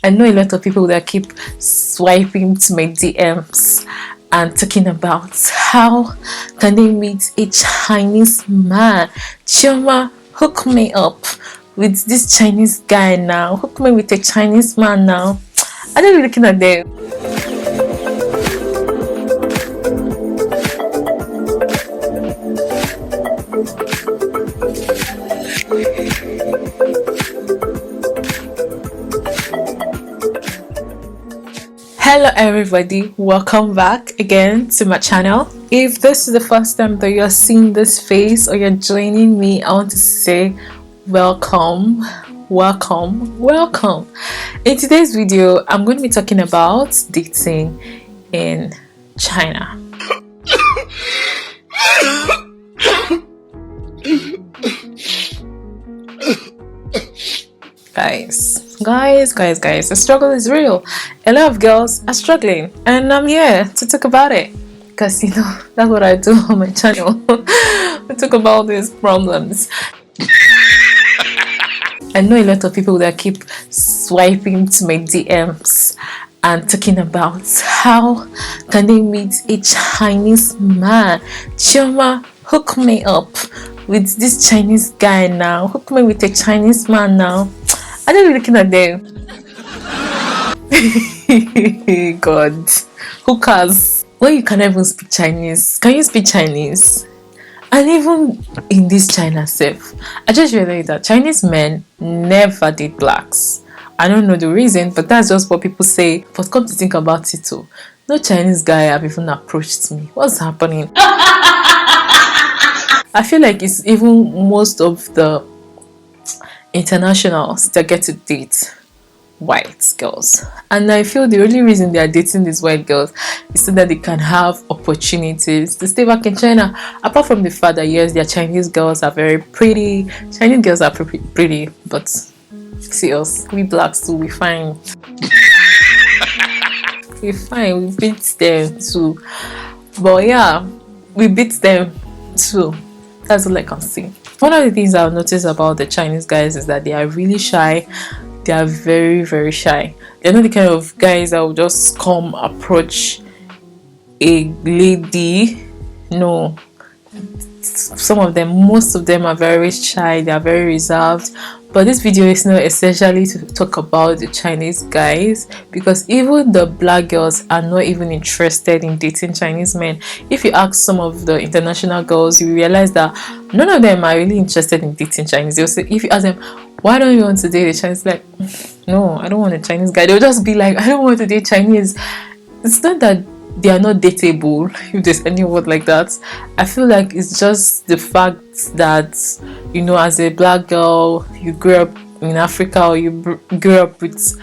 I know a lot of people that keep swiping to my DMs and talking about how can they meet a Chinese man. Chioma, hook me up with this Chinese guy now. Hook me with a Chinese man now. I don't be looking at them. Hello everybody, welcome back again to my channel. If this is the first time that you're seeing this face or you're joining me, I want to say welcome. In today's video, I'm going to be talking about dating in China. Guys, the struggle is real. A lot of girls are struggling, and I'm here to talk about it because that's what I do on my channel. I talk about these problems. I know a lot of people that keep swiping to my DMs and talking about how can they meet a Chinese man. Chioma, hook me up with this Chinese guy now. Hook me with a Chinese man now. I don't be looking at them. God, hookers. When you can't even speak Chinese, can you speak Chinese? And even in this China self, I just realized that Chinese men never date blacks. I don't know the reason, but that's just what people say. But come to think about it too, no Chinese guy have even approached me. What's happening? I feel like it's even most of the internationals that get to date white girls, and I feel the only reason they are dating these white girls is so that they can have opportunities to stay back in China. Apart from the fact that yes, their Chinese girls are very pretty. Chinese girls are pretty, but see us, we blacks too, we fine. We fine, we beat them too. But yeah, we beat them too. That's all I can see. One of the things I've noticed about the Chinese guys is that they are really shy. They are very, very shy. They're not the kind of guys that will just come approach a lady. No. Most of them are very shy. They are very reserved. But this video is not essentially to talk about the Chinese guys, because even the black girls are not even interested in dating Chinese men. If you ask some of the international girls, you realize that none of them are really interested in dating Chinese. They'll say, if you ask them, why don't you want to date a Chinese? Like, no, I don't want a Chinese guy. They'll just be like, I don't want to date Chinese. It's not that they are not dateable, if there's any word like that. I feel like it's just the fact that, as a black girl, you grew up in Africa, or you grew up with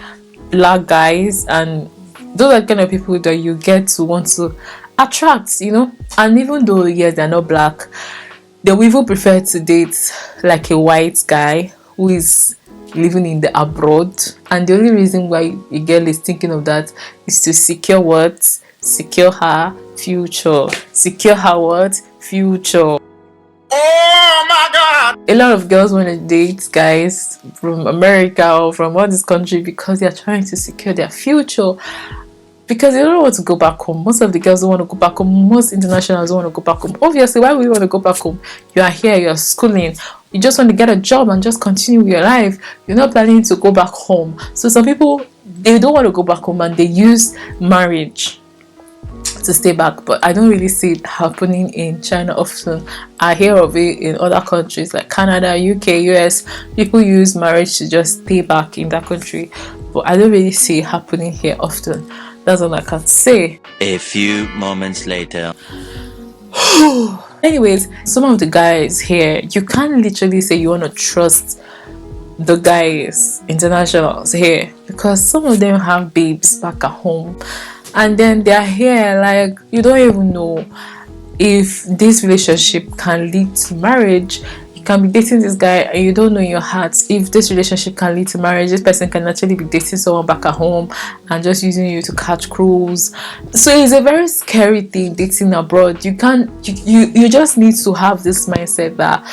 black guys, and those are the kind of people that you get to want to attract, And even though, yes, they're not black, they will even prefer to date like a white guy who is living in the abroad. And the only reason why a girl is thinking of that is to secure what? Secure her future. Secure her what? Future. Oh my God! A lot of girls want to date guys from America or from all this country because they are trying to secure their future. Because they don't want to go back home. Most of the girls don't want to go back home. Most internationals don't want to go back home. Obviously, why would you want to go back home? You are here, you're schooling. You just want to get a job and just continue with your life. You're not planning to go back home. So some people, they don't want to go back home and they use marriage to stay back. But I don't really see it happening in China often. I hear of it in other countries like Canada, UK, US. People use marriage to just stay back in that country. But I don't really see it happening here often. That's all I can say. A few moments later. Anyways, some of the guys here, you can't literally say you want to trust the guys, internationals here, because some of them have babes back at home, and then they're here, like, you don't even know if this relationship can lead to marriage. Can be dating this guy and you don't know in your heart if this relationship can lead to marriage. This person can actually be dating someone back at home and just using you to catch crews. So it's a very scary thing, dating abroad. You just need to have this mindset that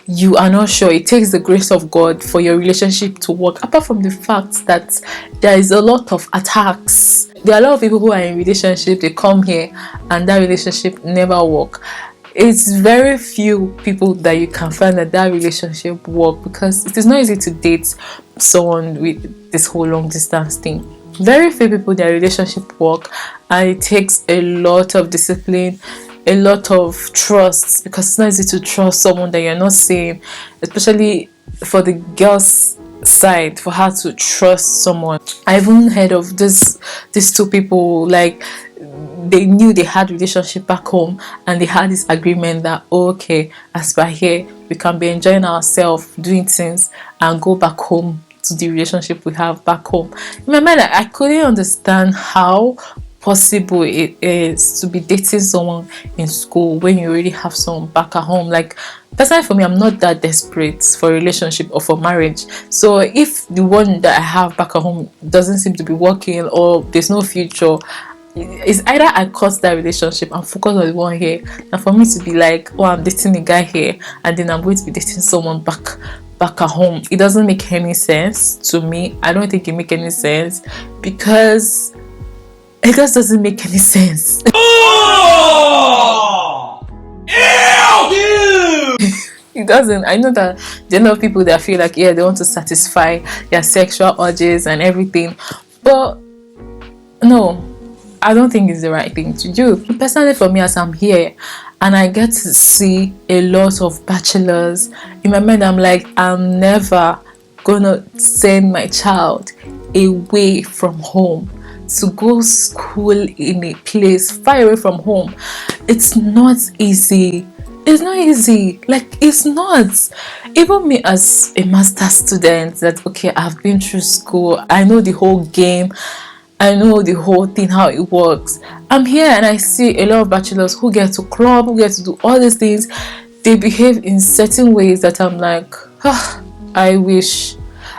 you are not sure. It takes the grace of God for your relationship to work. Apart from the fact that there is a lot of attacks. There are a lot of people who are in relationship, they come here and that relationship never work. It's very few people that you can find that relationship work, because it is not easy to date someone with this whole long distance thing. Very few people, their relationship work, and it takes a lot of discipline, a lot of trust, because it's not easy to trust someone that you're not seeing, especially for the girl's side, for her to trust someone. I even heard of these two people, like they knew they had relationship back home, and they had this agreement that, oh, okay, as per here we can be enjoying ourselves, doing things, and go back home to the relationship we have back home. In my mind, I couldn't understand how possible it is to be dating someone in school when you already have someone back at home. Like, personally for me, I'm not that desperate for a relationship or for marriage. So if the one that I have back at home doesn't seem to be working, or there's no future, it's either I cut that relationship and focus on the one here, and for me to be like, oh, I'm dating a guy here and then I'm going to be dating someone back at home. It doesn't make any sense to me. I don't think it makes any sense, because it just doesn't make any sense. Oh! Ew! It doesn't. I know that there are a lot of people that feel like, yeah, they want to satisfy their sexual urges and everything, but no, I don't think it's the right thing to do. Personally for me, as I'm here and I get to see a lot of bachelors, in my mind I'm like, I'm never gonna send my child away from home to go school in a place far away from home. It's not easy. It's not easy. Like, it's not. Even me as a master's student, that okay, I've been through school, I know the whole game, I know the whole thing, how it works. I'm here and I see a lot of bachelors who get to club, who get to do all these things. They behave in certain ways that I'm like, I wish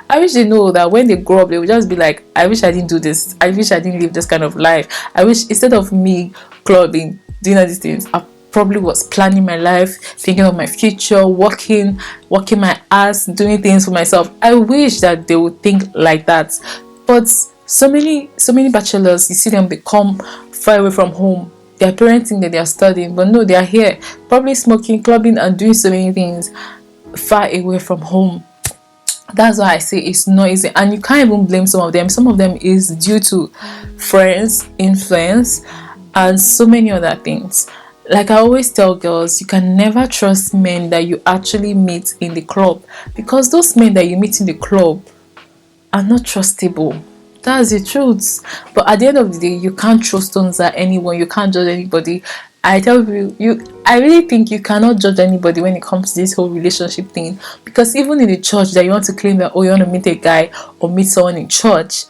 they know that when they grow up, they will just be like, I wish I didn't do this. I wish I didn't live this kind of life. I wish, instead of me clubbing, doing all these things, I probably was planning my life, thinking of my future, working my ass, doing things for myself. I wish that they would think like that. But so many bachelors, you see them become far away from home. Their parents think that they are studying, but no, they are here, probably smoking, clubbing, and doing so many things far away from home. That's why I say it's not easy, and you can't even blame some of them. Some of them is due to friends, influence, and so many other things. Like I always tell girls, you can never trust men that you actually meet in the club, because those men that you meet in the club are not trustable. That's the truth. But at the end of the day, you can't throw stones at anyone. You can't judge anybody. I tell you, I really think you cannot judge anybody when it comes to this whole relationship thing. Because even in the church that you want to claim that, oh, you want to meet a guy or meet someone in church,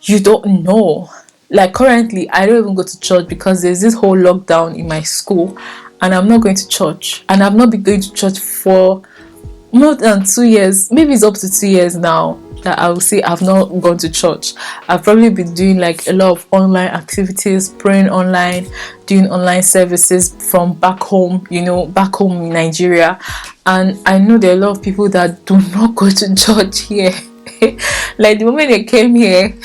you don't know. Like currently, I don't even go to church because there's this whole lockdown in my school, and I'm not going to church. And I've not been going to church for more than 2 years. Maybe it's up to 2 years now that I will say I've not gone to church. I've probably been doing like a lot of online activities, praying online, doing online services from back home, back home in Nigeria. And I know there are a lot of people that do not go to church here. Like the moment they came here,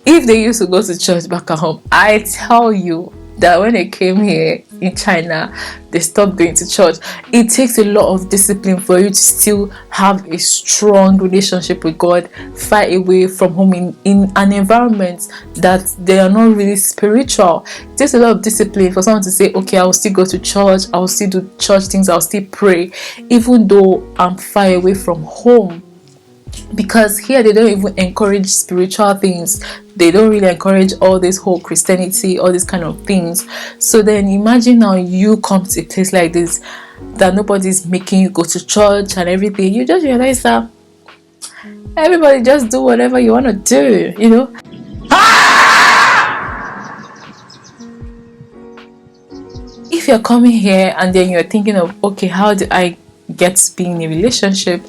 if they used to go to church back at home, I tell you that when they came here in China, they stopped going to church. It takes a lot of discipline for you to still have a strong relationship with God far away from home in an environment that they are not really spiritual. It takes a lot of discipline for someone to say, okay, I will still go to church, I will still do church things, I'll still pray, even though I'm far away from home. Because here they don't even encourage spiritual things. They don't really encourage all this whole Christianity, all these kind of things. So then imagine now you come to a place like this that nobody's making you go to church and everything. You just realize that everybody just do whatever you want to do, If you're coming here and then you're thinking of, okay, how do I get to be in a relationship?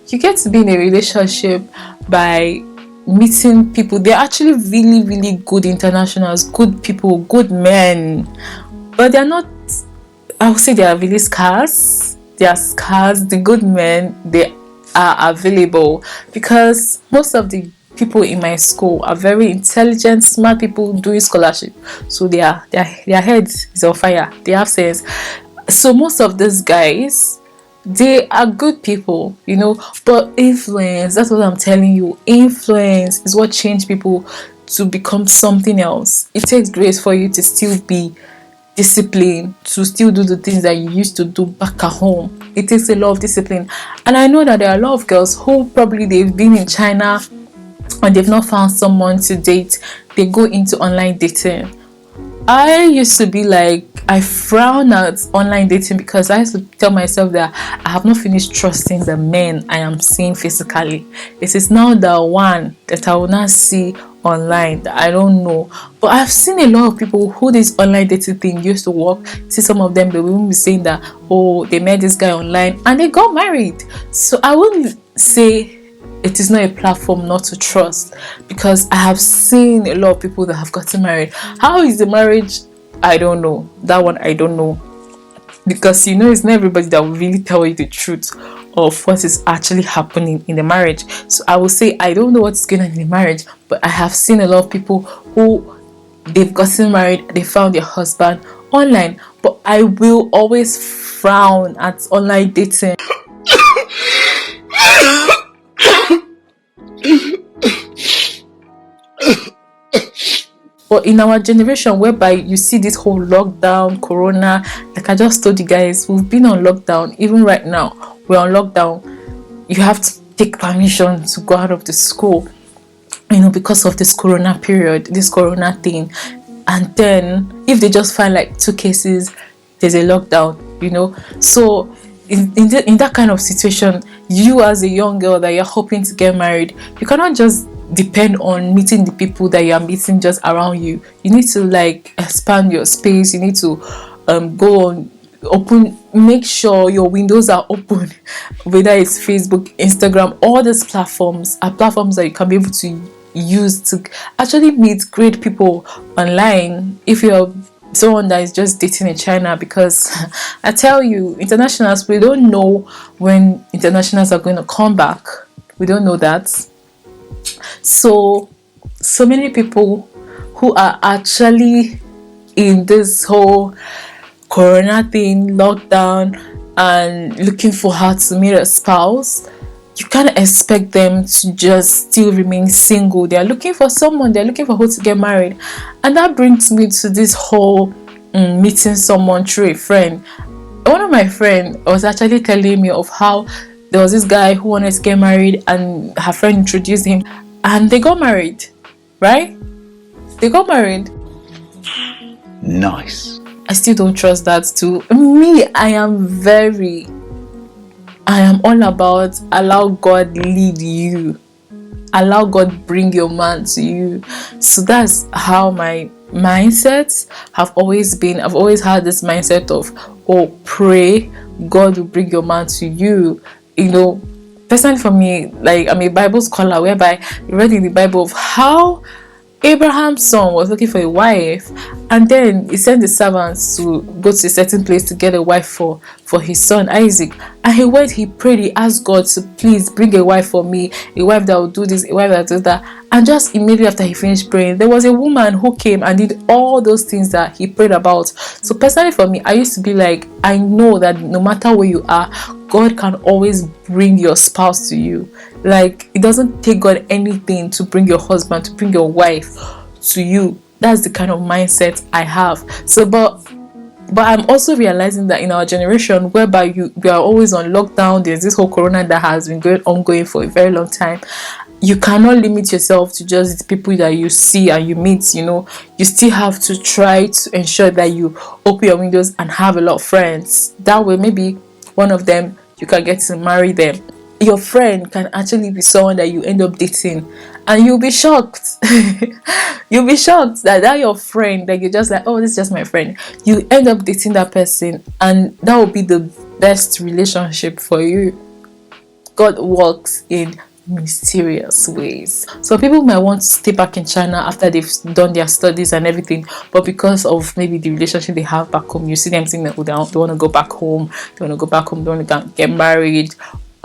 You get to be in a relationship by meeting people. They're actually really, really good internationals, good people, good men, but they're not, I would say they are really scarce. they are scarce. The good men, they are available, because most of the people in my school are very intelligent, smart people doing scholarship. So their heads is on fire. They have sense. So most of these guys, they are good people, but influence, that's what I'm telling you. Influence is what changed people to become something else. It takes grace for you to still be disciplined, to still do the things that you used to do back at home. It takes a lot of discipline. And I know that there are a lot of girls who probably they've been in China and they've not found someone to date. They go into online dating. I used to be like, I frown at online dating, because I used to tell myself that I have not finished trusting the men I am seeing physically. It is now the one that I will not see online that I don't know. But I've seen a lot of people who this online dating thing used to work. See, some of them, they will be saying that, oh, they met this guy online and they got married. So I wouldn't say it is not a platform not to trust, because I have seen a lot of people that have gotten married. How is the marriage? I don't know. That one I don't know, because it's not everybody that will really tell you the truth of what is actually happening in the marriage. So I will say I don't know what's going on in the marriage, but I have seen a lot of people who they've gotten married, they found their husband online. But I will always frown at online dating. But in our generation, whereby you see this whole lockdown, corona, like I just told you guys, we've been on lockdown. Even right now, we're on lockdown. You have to take permission to go out of the school, because of this corona period, this corona thing. And then if they just find like 2 cases, there's a lockdown, So in that kind of situation, you as a young girl that you're hoping to get married, you cannot just depend on meeting the people that you are meeting just around you. You need to like expand your space. You need to go on, open, make sure your windows are open, whether it's Facebook, Instagram. All these platforms are platforms that you can be able to use to actually meet great people online, if you're someone that is just dating in China. Because I tell you, internationals, we don't know when internationals are going to come back. We don't know that. So many people who are actually in this whole corona thing, lockdown, and looking for how to meet a spouse, you can't expect them to just still remain single. They're looking for someone, they're looking for who to get married. And that brings me to this whole meeting someone through a friend. One of my friends was actually telling me of how there was this guy who wanted to get married, and her friend introduced him, and they got married, right? They got married. Nice. I still don't trust that too. Me, I am all about allow God lead you. Allow God bring your man to you. So that's how my mindsets have always been. I've always had this mindset of, pray, God will bring your man to you. Personally for me, like I'm a Bible scholar, whereby you read in the Bible of how Abraham's son was looking for a wife, and then he sent the servants to go to a certain place to get a wife for his son Isaac. And he prayed, he asked God to please bring a wife for me, a wife that will do this, a wife that will do that. And just immediately after he finished praying, there was a woman who came and did all those things that he prayed about. So personally for me, I used to be like, I know that no matter where you are, God can always bring your spouse to you. Like, it doesn't take God anything to bring your husband, to bring your wife to you. That's the kind of mindset I have. So, but I'm also realizing that in our generation, whereby we are always on lockdown, there's this whole corona that has been ongoing for a very long time. You cannot limit yourself to just the people that you see and you meet. You still have to try to ensure that you open your windows and have a lot of friends. That way, maybe one of them, you can get to marry them. Your friend can actually be someone that you end up dating, and you'll be shocked. You'll be shocked that your friend, like, you're just like, oh, this is just my friend. You end up dating that person, and that will be the best relationship for you. God works in mysterious ways. So people might want to stay back in China after they've done their studies and everything, but because of maybe the relationship they have back home, you see them saying that they want to go back home, they want to go back home, they want to get married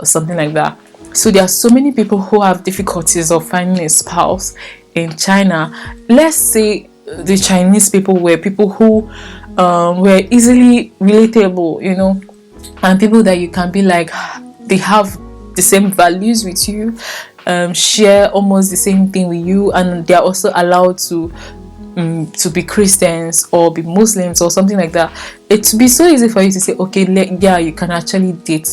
or something like that. So there are so many people who have difficulties of finding a spouse in China. Let's say the Chinese people were people who were easily relatable, you know, and people that you can be like, they have the same values with you, share almost the same thing with you, and they are also allowed to be Christians or be Muslims or something like that. It would be so easy for you to say, okay, yeah, you can actually date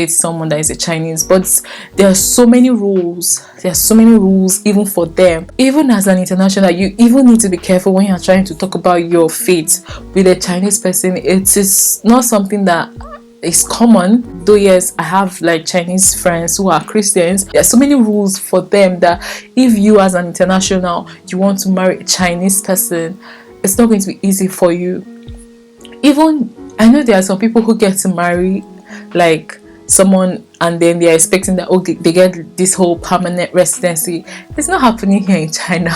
someone that is a Chinese. But there are so many rules. There are so many rules even for them. Even as an international, you even need to be careful when you're trying to talk about your faith with a Chinese person. It is not something that is common, though. Yes, I have like Chinese friends who are Christians. There are so many rules for them that if you as an international, you want to marry a Chinese person, it's not going to be easy for you. Even I know there are some people who get to marry like someone and then they are expecting that, okay, they get this whole permanent residency. It's not happening here in China.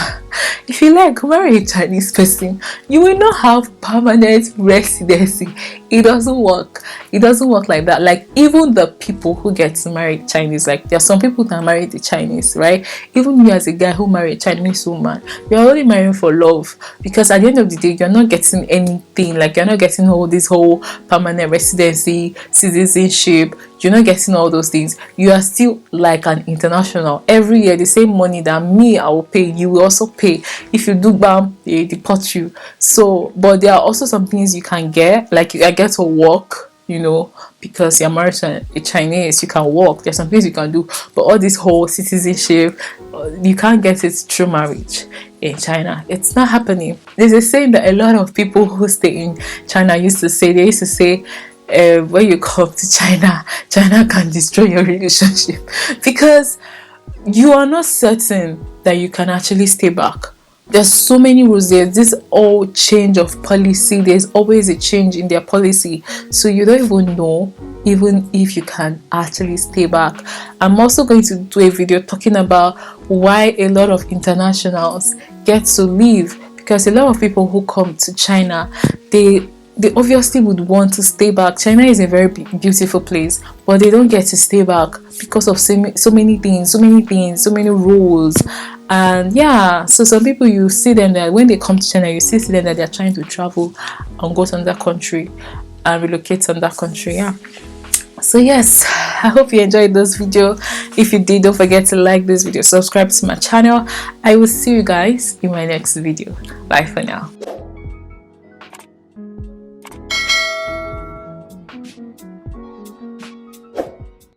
If you like marry a Chinese person, you will not have permanent residency. It doesn't work. It doesn't work like that. Like even the people who get to marry Chinese, like there are some people that marry the Chinese, right? Even you as a guy who marry a Chinese woman, you're only marrying for love, because at the end of the day, you're not getting anything. Like you're not getting all this whole permanent residency, citizenship. You're not getting all those things. You are still like an international. Every year, the same money that me I will pay, you will also pay. If you do bam, they deport you. So, but there are also some things you can get, like I get to work, you know, because you're married to a Chinese, you can work. There's some things you can do, but all this whole citizenship, you can't get it through marriage in China. It's not happening. There's a saying that a lot of people who stay in China used to say. They used to say, when you come to China, China can destroy your relationship, because you are not certain that you can actually stay back. There's so many rules. There's this all change of policy. There's always a change in their policy, so you don't even know even if you can actually stay back. I'm also going to do a video talking about why a lot of internationals get to leave, because a lot of people who come to China, they obviously would want to stay back. China is a very beautiful place, but they don't get to stay back because of so many things, so many rules. And yeah, so some people, you see them that when they come to China, you see them that they're trying to travel and go to another country and relocate to another country. Yeah. So yes, I hope you enjoyed this video. If you did, don't forget to like this video, subscribe to my channel. I will see you guys in my next video. Bye for now.